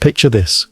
Picture this.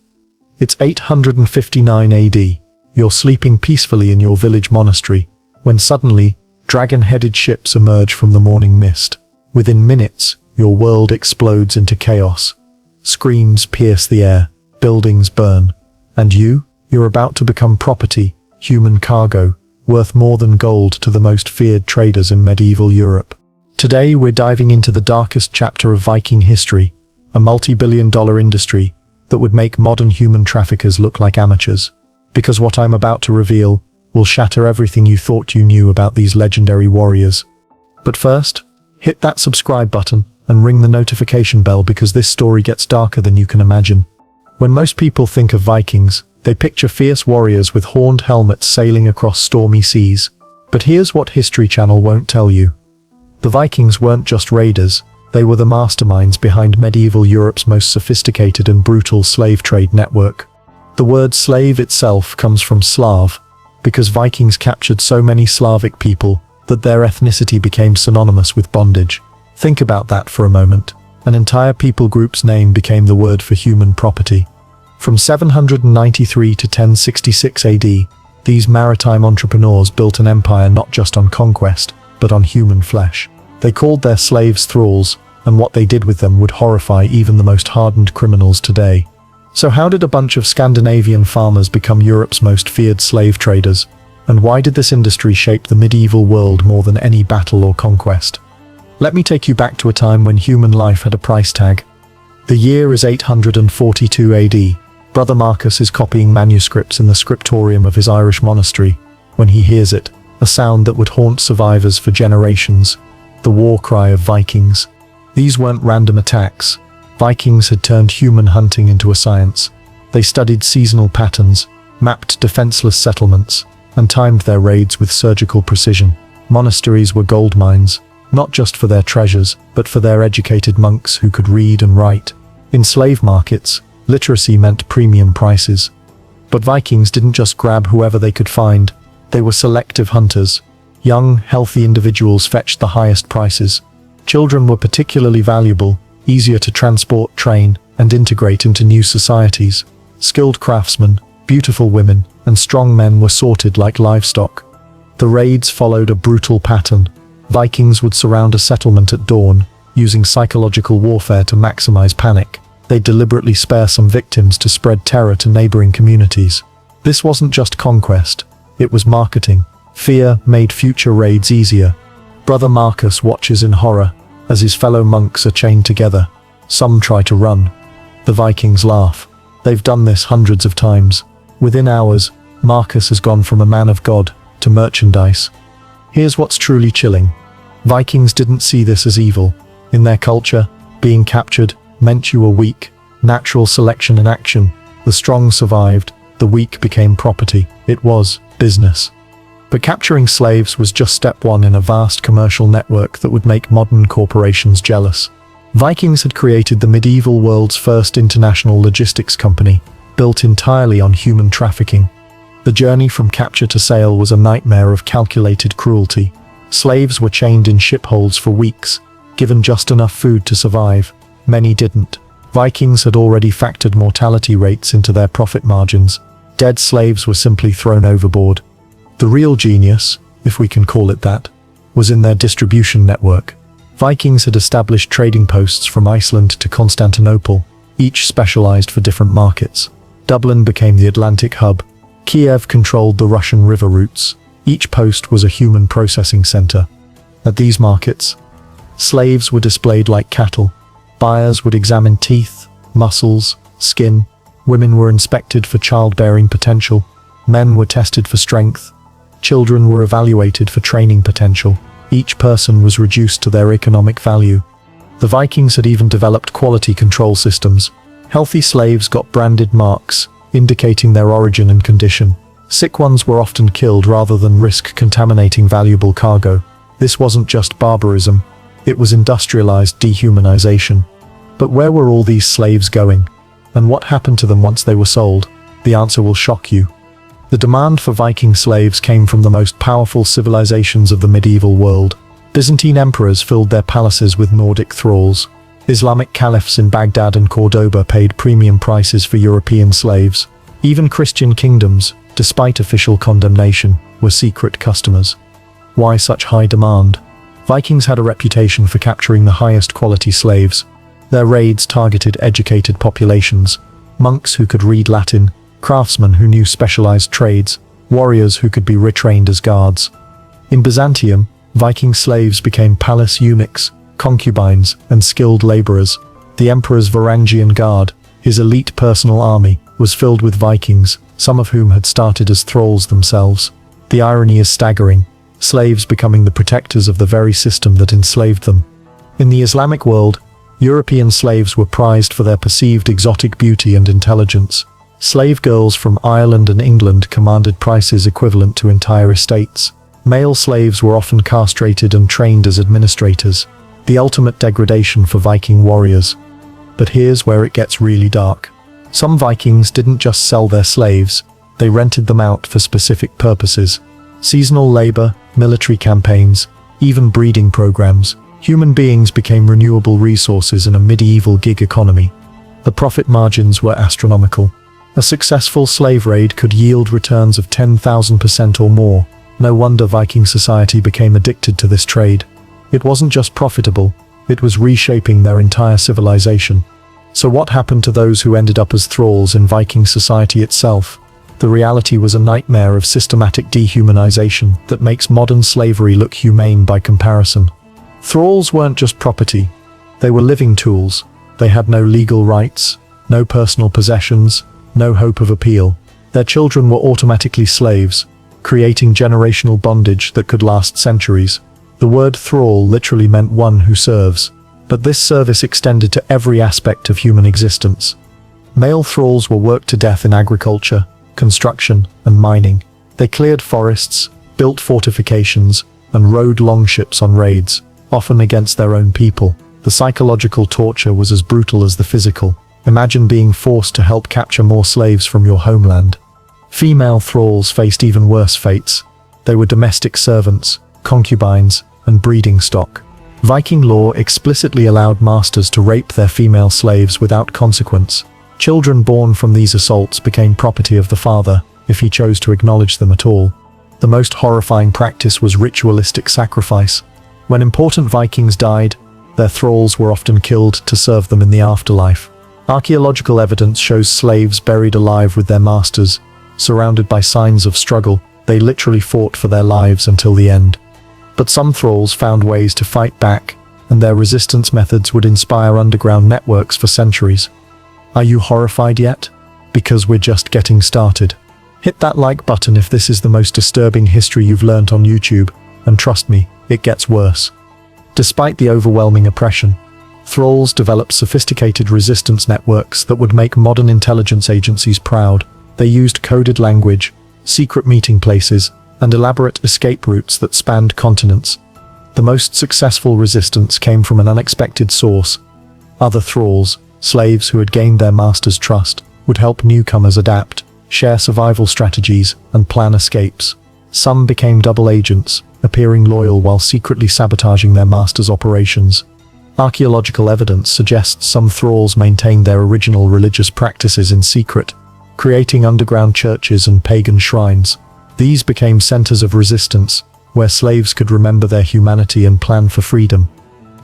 It's 859 AD. You're sleeping peacefully in your village monastery, when suddenly, dragon-headed ships emerge from the morning mist. Within minutes, your world explodes into chaos. Screams pierce the air, buildings burn, and you're about to become property, human cargo, worth more than gold to the most feared traders in medieval Europe. Today we're diving into the darkest chapter of Viking history, a multi-billion-dollar industry that would make modern human traffickers look like amateurs. Because what I'm about to reveal will shatter everything you thought you knew about these legendary warriors. But first, hit that subscribe button and ring the notification bell because this story gets darker than you can imagine. When most people think of Vikings, they picture fierce warriors with horned helmets sailing across stormy seas. But here's what History Channel won't tell you. The Vikings weren't just raiders, they were the masterminds behind medieval Europe's most sophisticated and brutal slave trade network. The word slave itself comes from Slav, because Vikings captured so many Slavic people that their ethnicity became synonymous with bondage. Think about that for a moment. An entire people group's name became the word for human property. From 793 to 1066 AD, these maritime entrepreneurs built an empire not just on conquest, but on human flesh. They called their slaves thralls, and what they did with them would horrify even the most hardened criminals today. So how did a bunch of Scandinavian farmers become Europe's most feared slave traders? And why did this industry shape the medieval world more than any battle or conquest? Let me take you back to a time when human life had a price tag. The year is 842 AD. Brother Marcus is copying manuscripts in the scriptorium of his Irish monastery. When he hears it, a sound that would haunt survivors for generations, the war cry of Vikings. These weren't random attacks. Vikings had turned human hunting into a science. They studied seasonal patterns, mapped defenseless settlements, and timed their raids with surgical precision. Monasteries were gold mines, not just for their treasures, but for their educated monks who could read and write. In slave markets, literacy meant premium prices. But Vikings didn't just grab whoever they could find. They were selective hunters. Young, healthy individuals fetched the highest prices. Children were particularly valuable, easier to transport, train, and integrate into new societies. Skilled craftsmen, beautiful women, and strong men were sorted like livestock. The raids followed a brutal pattern. Vikings would surround a settlement at dawn, using psychological warfare to maximize panic. They'd deliberately spare some victims to spread terror to neighboring communities. This wasn't just conquest, it was marketing. Fear made future raids easier. Brother Marcus watches in horror as his fellow monks are chained together. Some try to run. The Vikings laugh. They've done this hundreds of times. Within hours, Marcus has gone from a man of God to merchandise. Here's what's truly chilling. Vikings didn't see this as evil. In their culture, being captured meant you were weak. Natural selection in action. The strong survived, the weak became property. It was business. But capturing slaves was just step one in a vast commercial network that would make modern corporations jealous. Vikings had created the medieval world's first international logistics company, built entirely on human trafficking. The journey from capture to sale was a nightmare of calculated cruelty. Slaves were chained in ship holds for weeks, given just enough food to survive. Many didn't. Vikings had already factored mortality rates into their profit margins. Dead slaves were simply thrown overboard. The real genius, if we can call it that, was in their distribution network. Vikings had established trading posts from Iceland to Constantinople, each specialized for different markets. Dublin became the Atlantic hub. Kiev controlled the Russian river routes. Each post was a human processing center. At these markets, slaves were displayed like cattle. Buyers would examine teeth, muscles, skin. Women were inspected for childbearing potential. Men were tested for strength. Children were evaluated for training potential. Each person was reduced to their economic value. The Vikings had even developed quality control systems. Healthy slaves got branded marks, indicating their origin and condition. Sick ones were often killed rather than risk contaminating valuable cargo. This wasn't just barbarism, it was industrialized dehumanization. But where were all these slaves going? And what happened to them once they were sold? The answer will shock you. The demand for Viking slaves came from the most powerful civilizations of the medieval world. Byzantine emperors filled their palaces with Nordic thralls. Islamic caliphs in Baghdad and Cordoba paid premium prices for European slaves. Even Christian kingdoms, despite official condemnation, were secret customers. Why such high demand? Vikings had a reputation for capturing the highest quality slaves. Their raids targeted educated populations, monks who could read Latin, craftsmen who knew specialized trades, warriors who could be retrained as guards. In Byzantium, Viking slaves became palace eunuchs, concubines, and skilled laborers. The emperor's Varangian Guard, his elite personal army, was filled with Vikings, some of whom had started as thralls themselves. The irony is staggering, slaves becoming the protectors of the very system that enslaved them. In the Islamic world, European slaves were prized for their perceived exotic beauty and intelligence. Slave girls from Ireland and England commanded prices equivalent to entire estates. Male slaves were often castrated and trained as administrators, the ultimate degradation for Viking warriors. But here's where it gets really dark. Some Vikings didn't just sell their slaves, they rented them out for specific purposes. Seasonal labor, military campaigns, even breeding programs. Human beings became renewable resources in a medieval gig economy. The profit margins were astronomical. A successful slave raid could yield returns of 10,000% or more. No wonder Viking society became addicted to this trade. It wasn't just profitable, it was reshaping their entire civilization. So what happened to those who ended up as thralls in Viking society itself? The reality was a nightmare of systematic dehumanization that makes modern slavery look humane by comparison. Thralls weren't just property, they were living tools. They had no legal rights, no personal possessions, no hope of appeal. Their children were automatically slaves, creating generational bondage that could last centuries. The word thrall literally meant one who serves, but this service extended to every aspect of human existence. Male thralls were worked to death in agriculture, construction, and mining. They cleared forests, built fortifications, and rowed longships on raids, often against their own people. The psychological torture was as brutal as the physical. Imagine being forced to help capture more slaves from your homeland. Female thralls faced even worse fates. They were domestic servants, concubines, and breeding stock. Viking law explicitly allowed masters to rape their female slaves without consequence. Children born from these assaults became property of the father, if he chose to acknowledge them at all. The most horrifying practice was ritualistic sacrifice. When important Vikings died, their thralls were often killed to serve them in the afterlife. Archaeological evidence shows slaves buried alive with their masters. Surrounded by signs of struggle, they literally fought for their lives until the end. But some thralls found ways to fight back, and their resistance methods would inspire underground networks for centuries. Are you horrified yet? Because we're just getting started. Hit that like button if this is the most disturbing history you've learnt on YouTube, and trust me, it gets worse. Despite the overwhelming oppression, thralls developed sophisticated resistance networks that would make modern intelligence agencies proud. They used coded language, secret meeting places, and elaborate escape routes that spanned continents. The most successful resistance came from an unexpected source. Other thralls, slaves who had gained their master's trust, would help newcomers adapt, share survival strategies, and plan escapes. Some became double agents, appearing loyal while secretly sabotaging their master's operations. Archaeological evidence suggests some thralls maintained their original religious practices in secret, creating underground churches and pagan shrines. These became centers of resistance, where slaves could remember their humanity and plan for freedom.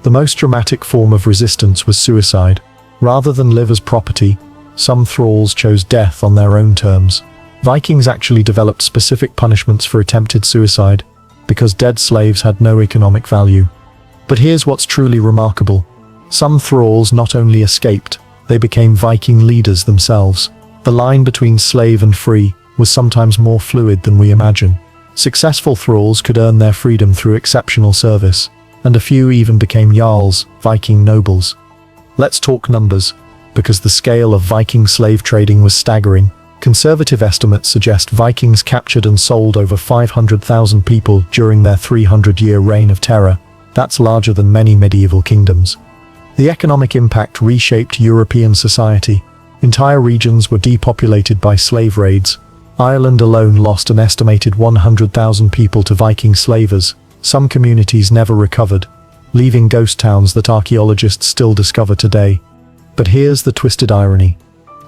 The most dramatic form of resistance was suicide. Rather than live as property, some thralls chose death on their own terms. Vikings actually developed specific punishments for attempted suicide, because dead slaves had no economic value. But here's what's truly remarkable. Some thralls not only escaped, they became Viking leaders themselves. The line between slave and free was sometimes more fluid than we imagine. Successful thralls could earn their freedom through exceptional service, and a few even became jarls, Viking nobles. Let's talk numbers, because the scale of Viking slave trading was staggering. Conservative estimates suggest Vikings captured and sold over 500,000 people during their 300-year reign of terror. That's larger than many medieval kingdoms. The economic impact reshaped European society. Entire regions were depopulated by slave raids. Ireland alone lost an estimated 100,000 people to Viking slavers. Some communities never recovered. leaving ghost towns that archaeologists still discover today. But here's the twisted irony.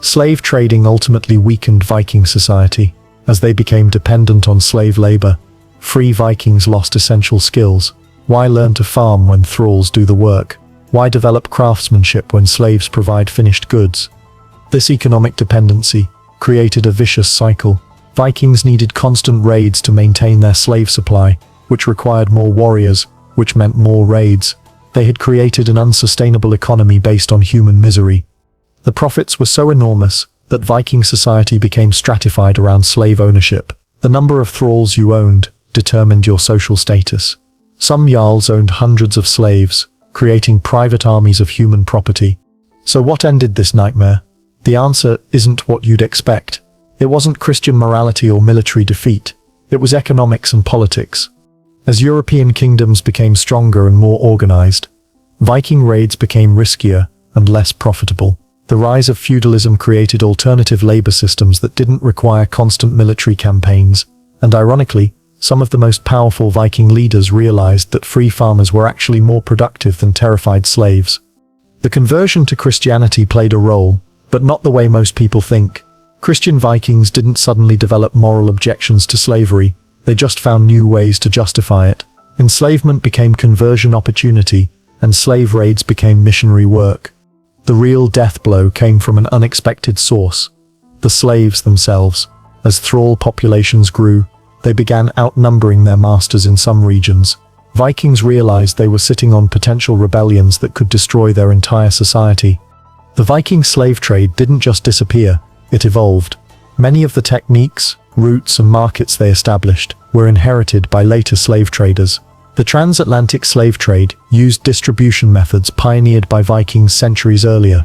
Slave trading ultimately weakened Viking society. As they became dependent on slave labor, free Vikings lost essential skills. Why learn to farm when thralls do the work? Why develop craftsmanship when slaves provide finished goods? This economic dependency created a vicious cycle. Vikings needed constant raids to maintain their slave supply, which required more warriors, which meant more raids. They had created an unsustainable economy based on human misery. The profits were so enormous that Viking society became stratified around slave ownership. The number of thralls you owned determined your social status. Some jarls owned hundreds of slaves, creating private armies of human property. So what ended this nightmare? The answer isn't what you'd expect. It wasn't Christian morality or military defeat. It was economics and politics. As European kingdoms became stronger and more organized, Viking raids became riskier and less profitable. The rise of feudalism created alternative labor systems that didn't require constant military campaigns, and ironically, some of the most powerful Viking leaders realized that free farmers were actually more productive than terrified slaves. The conversion to Christianity played a role, but not the way most people think. Christian Vikings didn't suddenly develop moral objections to slavery, they just found new ways to justify it. Enslavement became conversion opportunity, and slave raids became missionary work. The real death blow came from an unexpected source: the slaves themselves. As thrall populations grew, they began outnumbering their masters in some regions. Vikings realized they were sitting on potential rebellions that could destroy their entire society. The Viking slave trade didn't just disappear, it evolved. Many of the techniques, routes, and markets they established were inherited by later slave traders. The transatlantic slave trade used distribution methods pioneered by Vikings centuries earlier.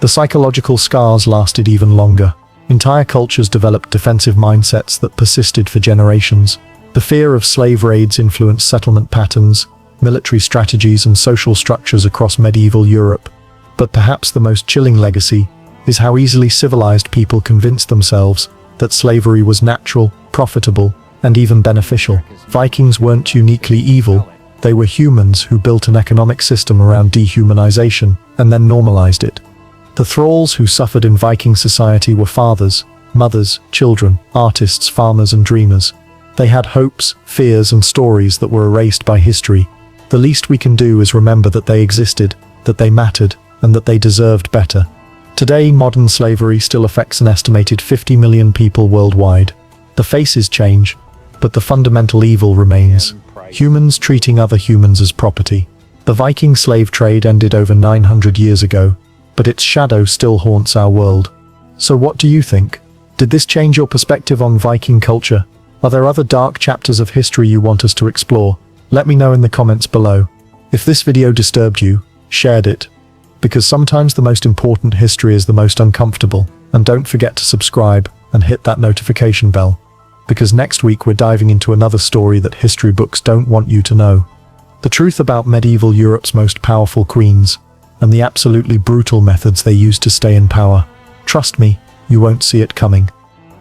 The psychological scars lasted even longer. Entire cultures developed defensive mindsets that persisted for generations. The fear of slave raids influenced settlement patterns, military strategies, and social structures across medieval Europe. But perhaps the most chilling legacy is how easily civilized people convinced themselves that slavery was natural, profitable, and even beneficial. Vikings weren't uniquely evil. They were humans who built an economic system around dehumanization and then normalized it. The thralls who suffered in Viking society were fathers, mothers, children, artists, farmers, and dreamers. They had hopes, fears, and stories that were erased by history. The least we can do is remember that they existed, that they mattered, and that they deserved better. Today, modern slavery still affects an estimated 50 million people worldwide. The faces change, but the fundamental evil remains: humans treating other humans as property. The Viking slave trade ended over 900 years ago, but its shadow still haunts our world. So what do you think? Did this change your perspective on Viking culture? Are there other dark chapters of history you want us to explore? Let me know in the comments below. If this video disturbed you, share it, because sometimes the most important history is the most uncomfortable. And don't forget to subscribe and hit that notification bell, because next week we're diving into another story that history books don't want you to know. The truth about medieval Europe's most powerful queens, and the absolutely brutal methods they used to stay in power. Trust me, you won't see it coming.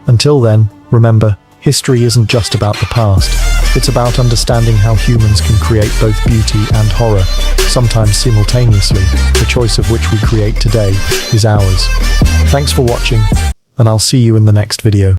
Until then, remember, history isn't just about the past. It's about understanding how humans can create both beauty and horror, sometimes simultaneously. The choice of which we create today is ours. Thanks for watching, and I'll see you in the next video.